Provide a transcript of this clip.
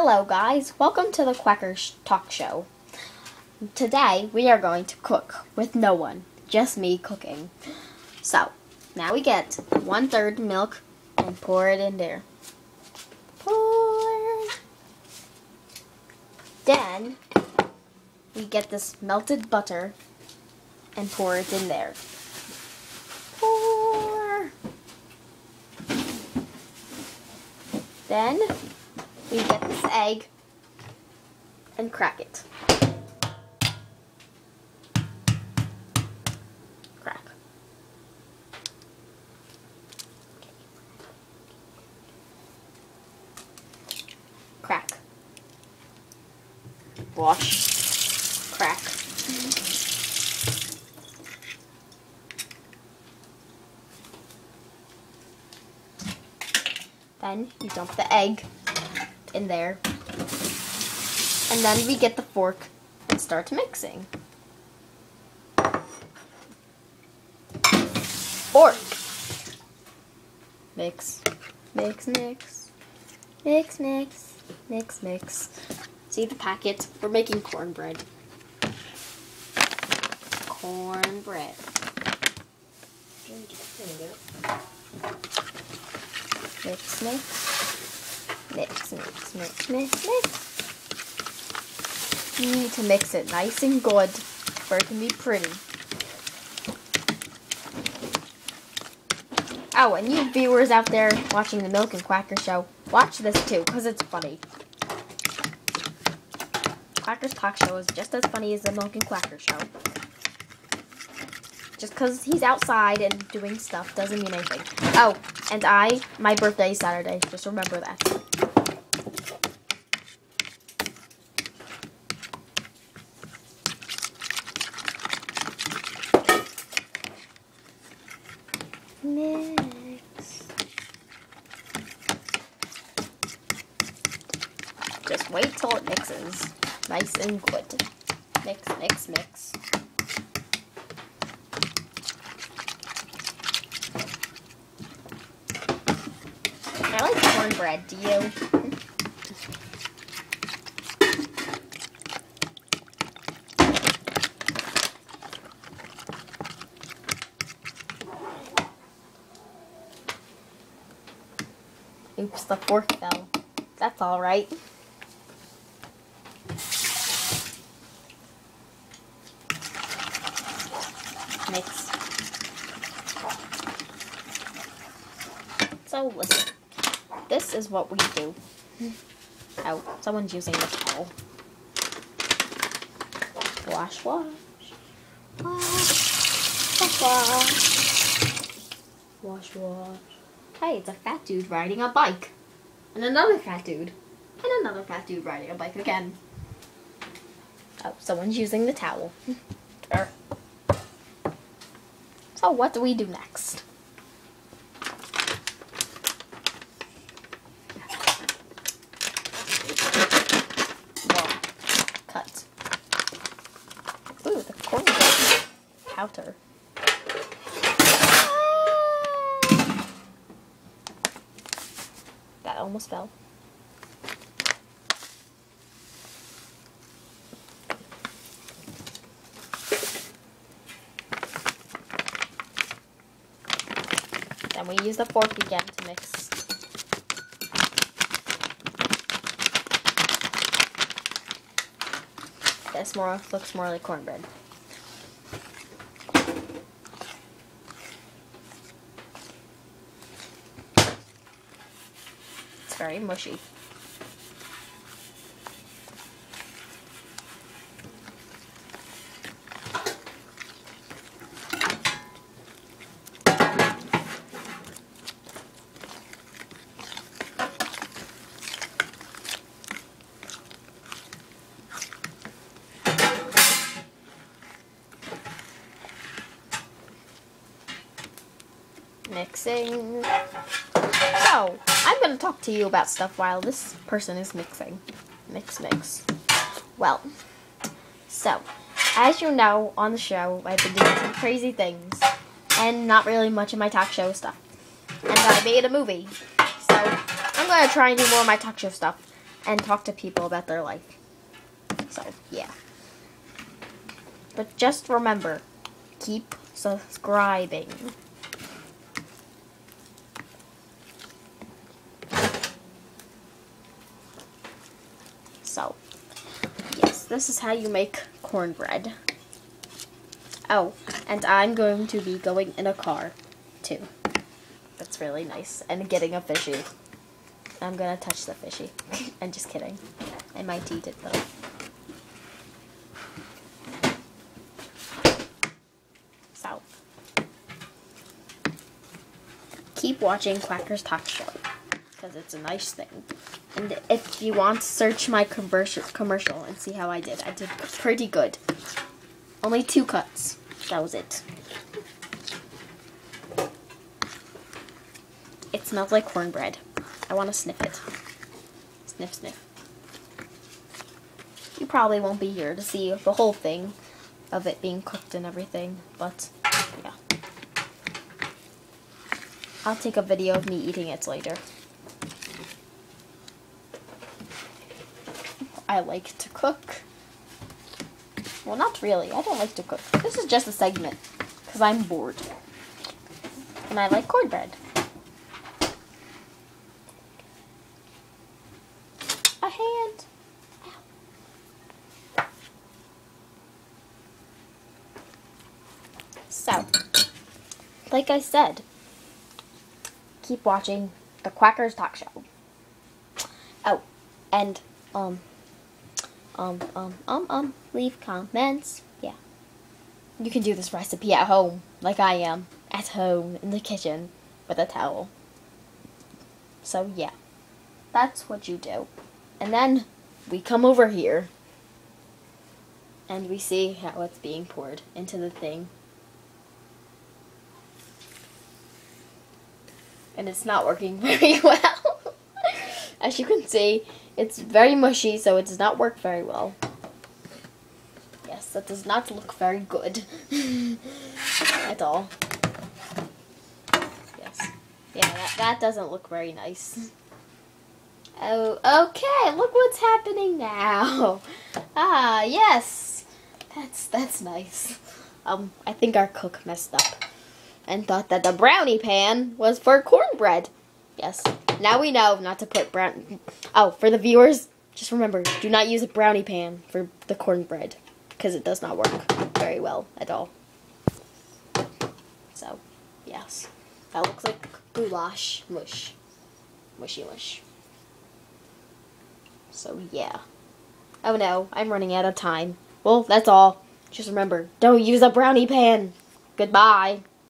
Hello guys, welcome to the Quackers talk show. Today we are going to cook with no one, just me cooking. So, now we get 1/3 milk and pour it in there. Pour. Then we get this melted butter and pour it in there. Pour. Then we get this egg and crack it. Crack. Crack. Wash. Crack. Then you dump the egg in there, and then we get the fork and start mixing. Fork. Mix, mix, mix, mix, mix, mix, mix. See the packet? We're making cornbread. Cornbread. Mix, mix. Mix, mix, mix, mix, mix. You need to mix it nice and good for it can be pretty. Oh, and you viewers out there watching the Milk and Quacker show, watch this too, because it's funny. Quacker's talk show is just as funny as the Milk and Quacker show. Just because he's outside and doing stuff doesn't mean anything. Oh, and my birthday is Saturday. Just remember that. Mix. Just wait till it mixes. Nice and good. Mix, mix, mix. I like cornbread, do you? Oops, the fork fell. That's alright. Mix. So listen. This is what we do. Oh, someone's using this towel. Wash, wash. Wash, wash, wash. Wash, wash. Hey, it's a fat dude riding a bike. And another fat dude. And another fat dude riding a bike again. Oh, someone's using the towel. So what do we do next? Cut. Ooh, the cornbread powder. That almost fell. Then we use the fork again to mix. This looks more like cornbread. It's very mushy. Mixing. So, I'm going to talk to you about stuff while this person is mixing. Mix, mix. Well, so, as you know, on the show, I've been doing some crazy things, and not really much of my talk show stuff. And I made a movie. So, I'm going to try and do more of my talk show stuff. and talk to people about their life. So, yeah. But just remember, keep subscribing. So, yes, this is how you make cornbread. Oh, and I'm going to be going in a car, too. That's really nice. And getting a fishy. I'm gonna touch the fishy. I'm just kidding. I might eat it, though. So, keep watching Quackers Talk Show, because it's a nice thing. And if you want, search my commercial and see how I did. I did pretty good. Only 2 cuts. That was it. It smells like cornbread. I want to sniff it. Sniff, sniff. You probably won't be here to see the whole thing of it being cooked and everything, but yeah. I'll take a video of me eating it later. I like to cook. Well, not really. I don't like to cook. This is just a segment, because I'm bored. And I like cornbread. A hand. Ow. So, like I said, keep watching the Quackers Talk Show. Oh, and, leave comments. Yeah. You can do this recipe at home, like I am, at home, in the kitchen, with a towel. So, yeah. That's what you do. And then, we come over here, and we see how it's being poured into the thing. And it's not working very well. As you can see, it's very mushy, so it does not work very well. Yes, that does not look very good at all. Yes. Yeah, that doesn't look very nice. Oh, okay, look what's happening now. Ah, yes. That's nice. I think our cook messed up and thought that the brownie pan was for cornbread. Yes. Now we know not to put Oh, for the viewers, just remember, do not use a brownie pan for the cornbread, because it does not work very well at all. So, yes. That looks like goulash mush. Mushy mush. So, yeah. Oh no, I'm running out of time. Well, that's all. Just remember, don't use a brownie pan. Goodbye.